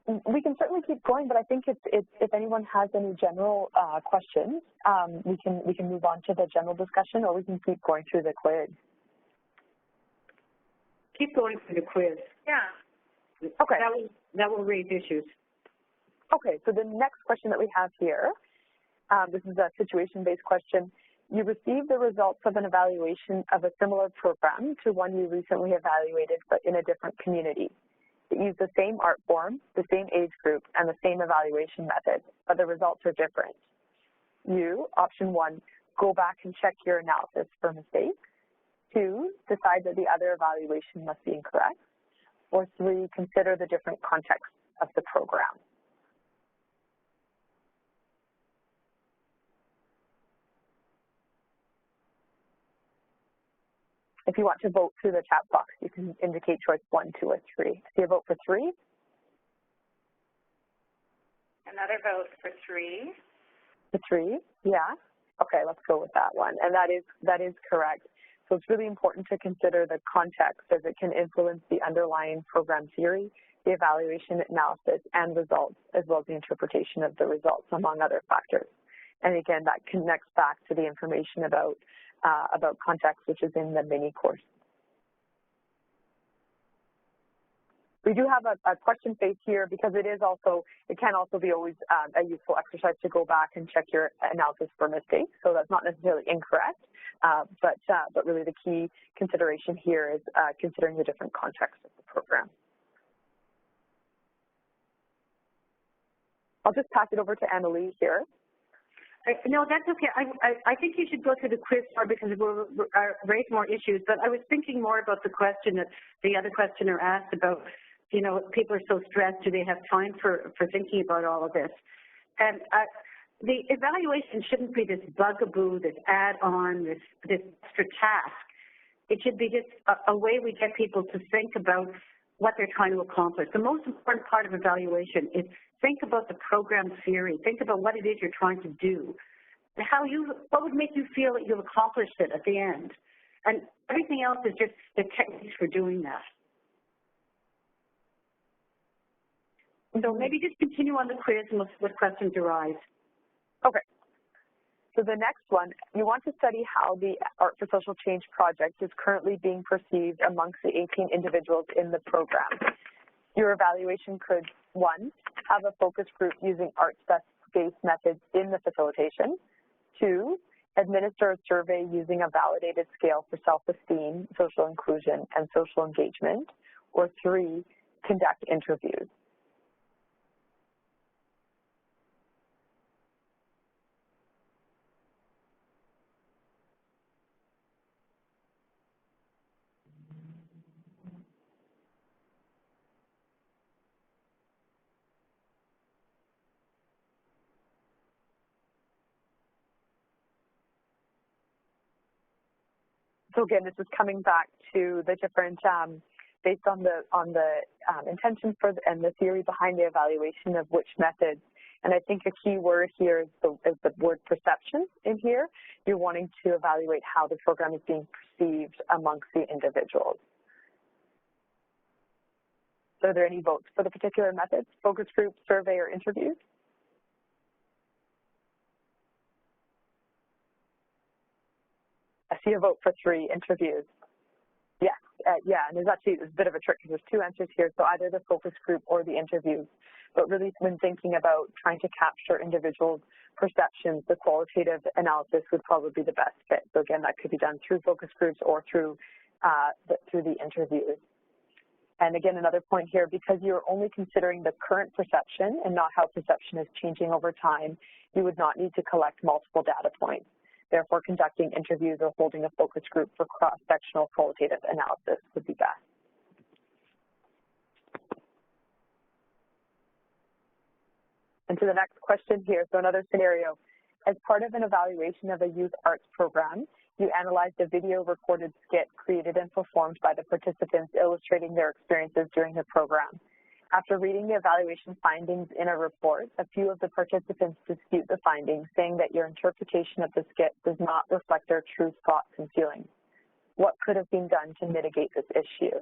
We can certainly keep going, but I think if anyone has any general questions, we can move on to the general discussion, or we can keep going through the quiz. Keep going through the quiz. Yeah. Okay. That will raise issues. Okay, so the next question that we have here, this is a situation-based question. You received the results of an evaluation of a similar program to one you recently evaluated, but in a different community. It used the same art form, the same age group, and the same evaluation method, but the results are different. You, option 1, go back and check your analysis for mistakes. 2, decide that the other evaluation must be incorrect. Or 3, consider the different context of the program. If you want to vote through the chat box, you can indicate choice 1, 2, or 3. See a vote for 3? Another vote for 3. For 3, yeah. Okay, let's go with that one. And that is correct. So it's really important to consider the context, as it can influence the underlying program theory, the evaluation, analysis, and results, as well as the interpretation of the results, among other factors. And again, that connects back to the information about context, which is in the mini course. We do have a question phase here because it can also be always a useful exercise to go back and check your analysis for mistakes. So that's not necessarily incorrect, but really the key consideration here is considering the different contexts of the program. I'll just pass it over to Annalie here. No, that's okay. I think you should go through the quiz more because it will raise more issues. But I was thinking more about the question that the other questioner asked about, you know, people are so stressed, do they have time for thinking about all of this? And the evaluation shouldn't be this bugaboo, this add-on, this extra task. It should be just a way we get people to think about what they're trying to accomplish. The most important part of evaluation is think about the program theory. Think about what it is you're trying to do. What would make you feel that you've accomplished it at the end? And everything else is just the techniques for doing that. So maybe just continue on the quiz and we'll see what questions arise. Okay. So the next one, you want to study how the Art for Social Change project is currently being perceived amongst the 18 individuals in the program. Your evaluation could, 1, have a focus group using arts-based methods in the facilitation. 2, administer a survey using a validated scale for self-esteem, social inclusion, and social engagement. Or 3, conduct interviews. So again, this is coming back to the different, based on the intention for and the theory behind the evaluation of which methods. And I think a key word here is the word perception in here. You're wanting to evaluate how the program is being perceived amongst the individuals. So are there any votes for the particular methods, focus group, survey, or interviews? I see a vote for 3, interviews. Yes, yeah, and there's actually a bit of a trick because there's 2 answers here, so either the focus group or the interviews. But really, when thinking about trying to capture individuals' perceptions, the qualitative analysis would probably be the best fit. So again, that could be done through focus groups or through the interviews. And again, another point here, because you're only considering the current perception and not how perception is changing over time, you would not need to collect multiple data points. Therefore, conducting interviews or holding a focus group for cross-sectional qualitative analysis would be best. And to the next question here, so another scenario. As part of an evaluation of a youth arts program, you analyzed a video recorded skit created and performed by the participants illustrating their experiences during the program. After reading the evaluation findings in a report, a few of the participants dispute the findings, saying that your interpretation of the skit does not reflect their true thoughts and feelings. What could have been done to mitigate this issue?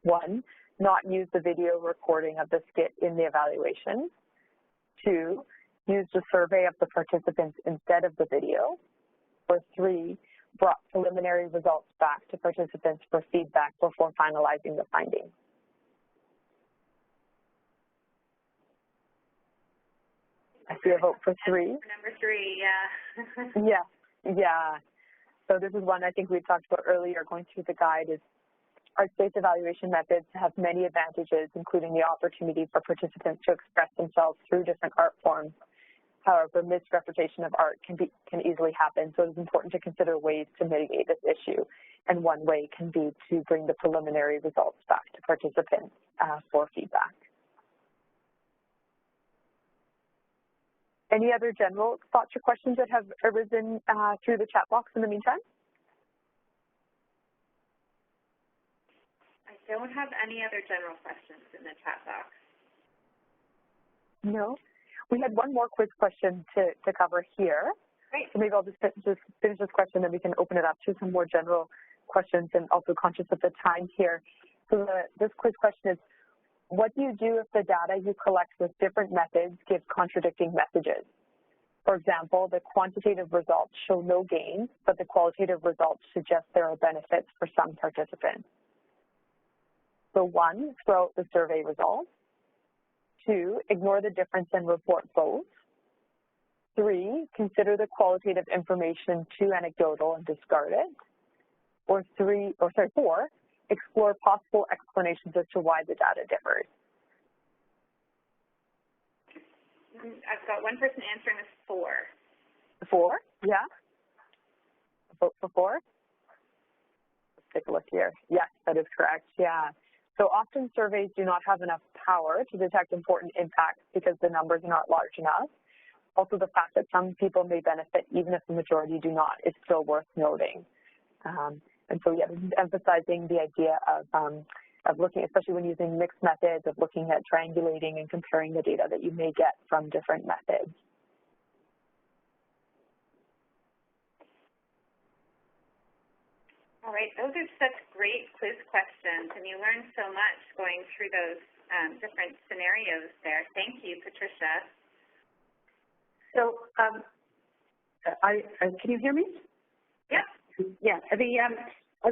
1, not use the video recording of the skit in the evaluation. 2, use the survey of the participants instead of the video. Or 3, brought preliminary results back to participants for feedback before finalizing the findings. I see a vote for 3. Number 3, yeah. Yeah. So this is one I think we talked about earlier going through the guide is arts-based evaluation methods have many advantages, including the opportunity for participants to express themselves through different art forms. However, misrepresentation of art can easily happen, so it is important to consider ways to mitigate this issue. And one way can be to bring the preliminary results back to participants for feedback. Any other general thoughts or questions that have arisen through the chat box in the meantime? I don't have any other general questions in the chat box. No. We had one more quiz question to cover here. Great. So maybe I'll just finish this question, then we can open it up to some more general questions and also conscious of the time here. So this quiz question is, what do you do if the data you collect with different methods give contradicting messages? For example, the quantitative results show no gains, but the qualitative results suggest there are benefits for some participants. So 1, throw out the survey results. 2, ignore the difference and report both. 3, consider the qualitative information too anecdotal and discard it. Or 4, explore possible explanations as to why the data differs. I've got one person answering as 4. for, yeah? A vote for 4? Let's take a look here. Yes, that is correct, yeah. So often surveys do not have enough power to detect important impacts because the numbers are not large enough. Also, the fact that some people may benefit even if the majority do not is still worth noting. And so, yeah, this is emphasizing the idea of looking, especially when using mixed methods, of looking at triangulating and comparing the data that you may get from different methods. All right, those are such great quiz questions, and you learned so much going through those different scenarios there. Thank you, Patricia. So, can you hear me? Yep. Yeah.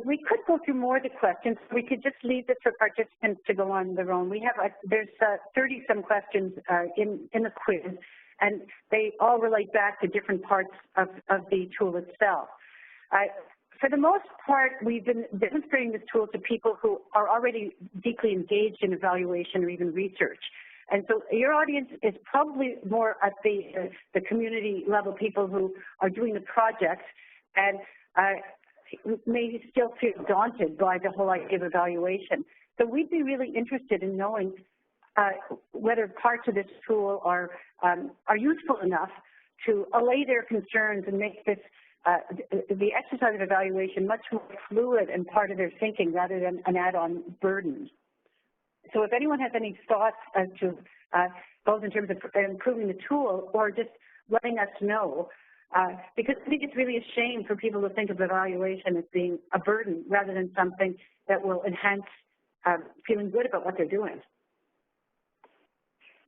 We could go through more of the questions. We could just leave this for participants to go on their own. We have there's 30-some questions in the quiz, and they all relate back to different parts of the tool itself. For the most part, we've been demonstrating this tool to people who are already deeply engaged in evaluation or even research. And so your audience is probably more at the community level, people who are doing the projects and may still feel daunted by the whole idea of evaluation. So we'd be really interested in knowing whether parts of this tool are useful enough to allay their concerns and make this the exercise of evaluation much more fluid and part of their thinking rather than an add-on burden. So if anyone has any thoughts as to both in terms of improving the tool or just letting us know, because I think it's really a shame for people to think of evaluation as being a burden rather than something that will enhance feeling good about what they're doing.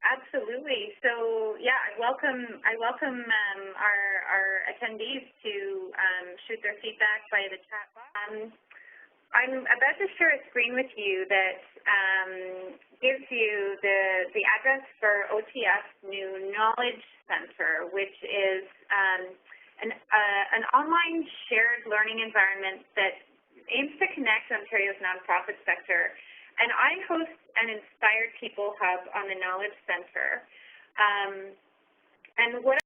Absolutely. So yeah, I welcome our attendees to shoot their feedback via the chat box. I'm about to share a screen with you that gives you the address for OTF's new Knowledge Center, which is an online shared learning environment that aims to connect Ontario's nonprofit sector. And I host an Inspired People Hub on the Knowledge Center. And what I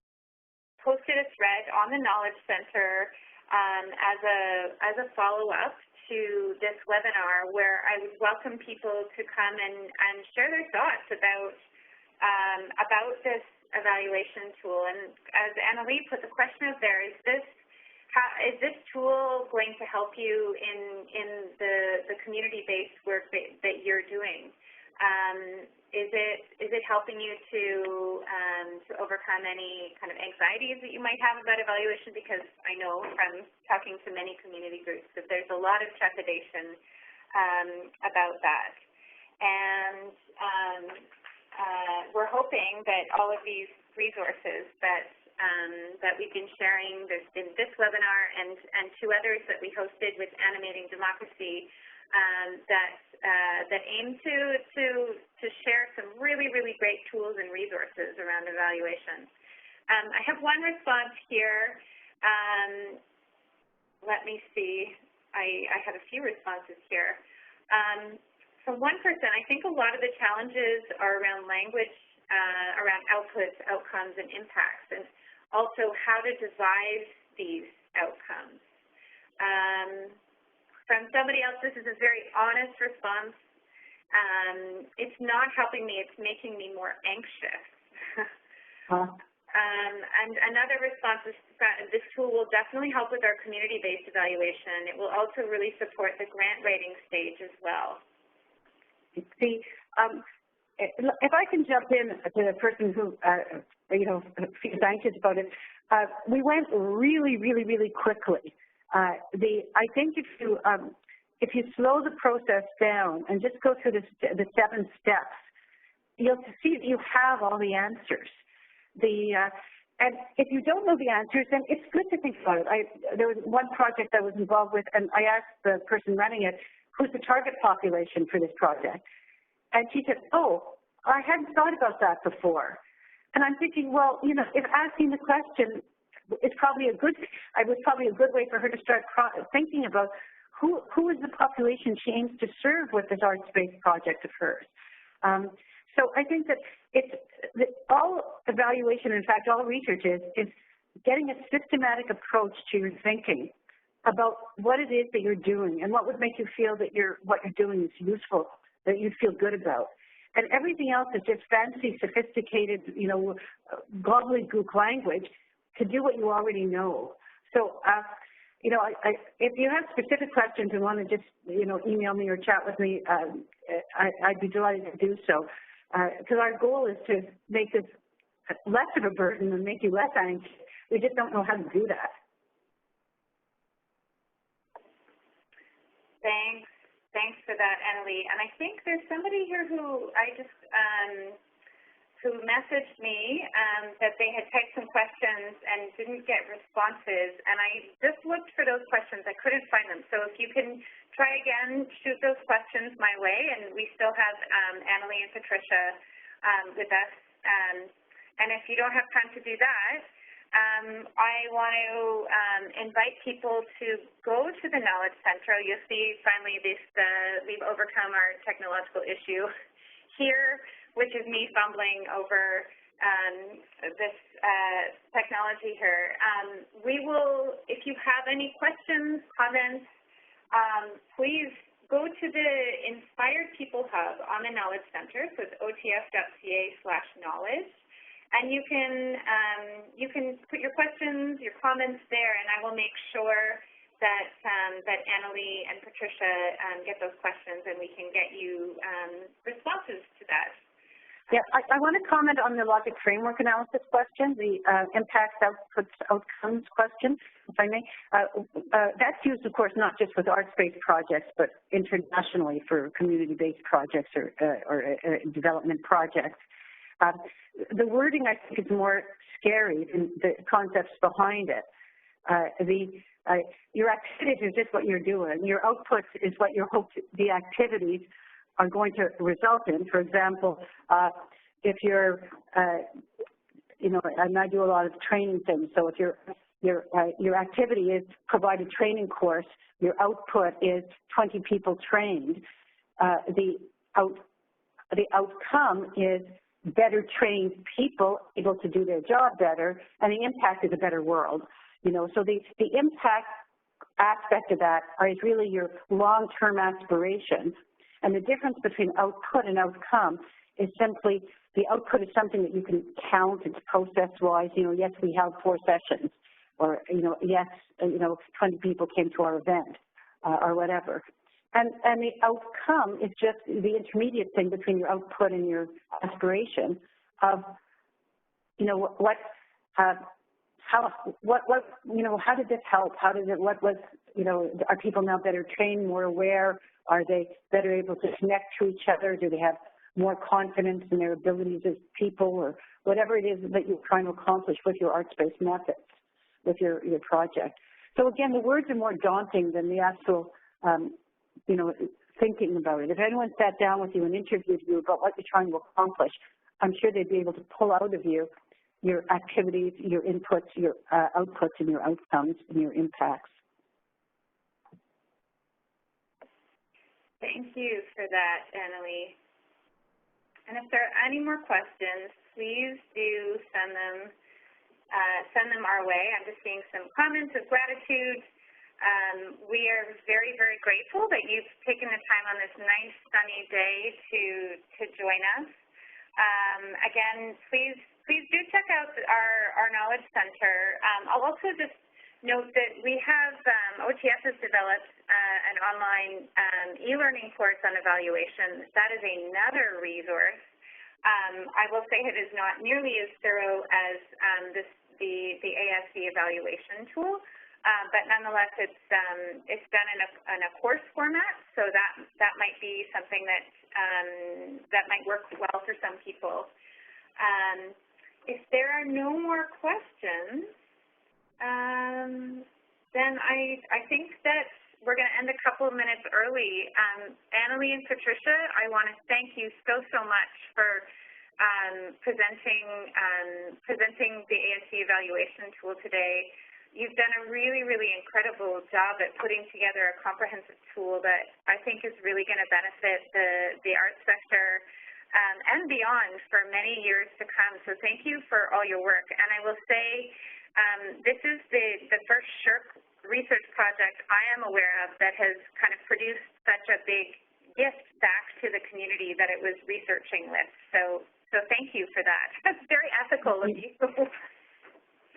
posted a thread on the Knowledge Center as a follow-up to this webinar, where I would welcome people to come and share their thoughts about this evaluation tool. And as Annalie put the question out there, is this tool going to help you in the community-based work that you're doing? Is it helping you to overcome any kind of anxieties that you might have about evaluation? Because I know from talking to many community groups that there's a lot of trepidation about that. And we're hoping that all of these resources that we've been sharing, there's been this webinar and 2 others that we hosted with Animating Democracy that aim to share some really, really great tools and resources around evaluation. I have one response here. Let me see. I have a few responses here. From one person, I think a lot of the challenges are around language, around outputs, outcomes, and impacts, and also how to devise these outcomes. From somebody else, this is a very honest response. It's not helping me, it's making me more anxious. And another response is that this tool will definitely help with our community-based evaluation. It will also really support the grant writing stage as well. See, if I can jump in to the person who, feels anxious about it, we went really, really, really quickly. I think if you slow the process down and just go through the 7 steps, you'll see that you have all the answers. And if you don't know the answers, then it's good to think about it. There was one project I was involved with, and I asked the person running it, who's the target population for this project? And she said, oh, I hadn't thought about that before. And I'm thinking, well, if asking the question is probably it was probably a good way for her to start thinking about who is the population she aims to serve with this arts-based project of hers. So I think that all evaluation, in fact, all research is getting a systematic approach to your thinking about what it is that you're doing and what would make you feel that what you're doing is useful, that you feel good about. And everything else is just fancy, sophisticated, gobbledygook language to do what you already know. So, if you have specific questions and want to just, email me or chat with me, I'd be delighted to do so. Because our goal is to make this less of a burden and make you less anxious. We just don't know how to do that. Thanks for that, Annalie. And I think there's somebody here who who messaged me that they had typed some questions and didn't get responses. And I just looked for those questions. I couldn't find them. So if you can try again, shoot those questions my way. And we still have Annalie and Patricia with us. And if you don't have time to do that, I want to invite people to go to the Knowledge Center. You'll see finally we've overcome our technological issue here, which is me fumbling over this technology here. We will, if you have any questions, comments, please go to the Inspired People Hub on the Knowledge Center, so it's ots.ca/knowledge. And you can put your questions, your comments there, and I will make sure that that Annalie and Patricia get those questions, and we can get you responses to that. Yeah, I want to comment on the logic framework analysis question, the impacts, outputs, outcomes question, if I may. That's used, of course, not just with arts-based projects, but internationally for community-based projects or development projects. The wording, I think, is more scary than the concepts behind it. Your activities is just what you're doing. Your outputs is what you hope the activities are going to result in. For example, if you're, and I do a lot of training things, so if your activity is provide a training course, your output is 20 people trained, the outcome is better trained people able to do their job better, and the impact is a better world. So the impact aspect of that is really your long-term aspiration. And the difference between output and outcome is simply the output is something that you can count, it's process-wise, yes, we held 4 sessions, or, yes, 20 people came to our event, or whatever. And the outcome is just the intermediate thing between your output and your aspiration of, how did this help? How did it, what was, are people now better trained, more aware? Are they better able to connect to each other? Do they have more confidence in their abilities as people, or whatever it is that you're trying to accomplish with your arts-based methods, with your project? So again, the words are more daunting than the actual, thinking about it. If anyone sat down with you and interviewed you about what you're trying to accomplish, I'm sure they'd be able to pull out of you your activities, your inputs, your outputs, and your outcomes, and your impacts. Thank you for that, Annalie. And if there are any more questions, please do send them our way. I'm just seeing some comments of gratitude. We are very, very grateful that you've taken the time on this nice sunny day to join us. Again, please do check out our Knowledge Center. I'll also just note that we have, OTS has developed an online e-learning course on evaluation. That is another resource. I will say it is not nearly as thorough as the ASC evaluation tool, but nonetheless, it's done in a course format, so that might be something that might work well for some people. If there are no more questions, then I think that we're going to end a couple of minutes early. Annalie and Patricia, I want to thank you so much for presenting the ASC evaluation tool today. You've done a really, really incredible job at putting together a comprehensive tool that I think is really going to benefit the arts sector and beyond for many years to come. So thank you for all your work. And I will say This is the first SSHRC research project I am aware of that has kind of produced such a big gift back to the community that it was researching with. So thank you for that. That's very ethical of you.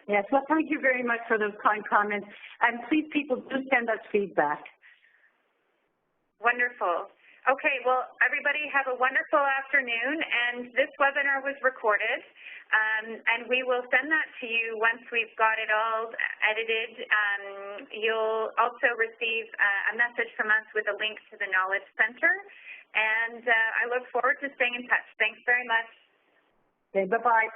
Yes, well, thank you very much for those kind comments. And please, people, do send us feedback. Wonderful. Okay, well, everybody have a wonderful afternoon, and this webinar was recorded, and we will send that to you once we've got it all edited. You'll also receive a message from us with a link to the Knowledge Center, and I look forward to staying in touch. Thanks very much. Okay, bye-bye.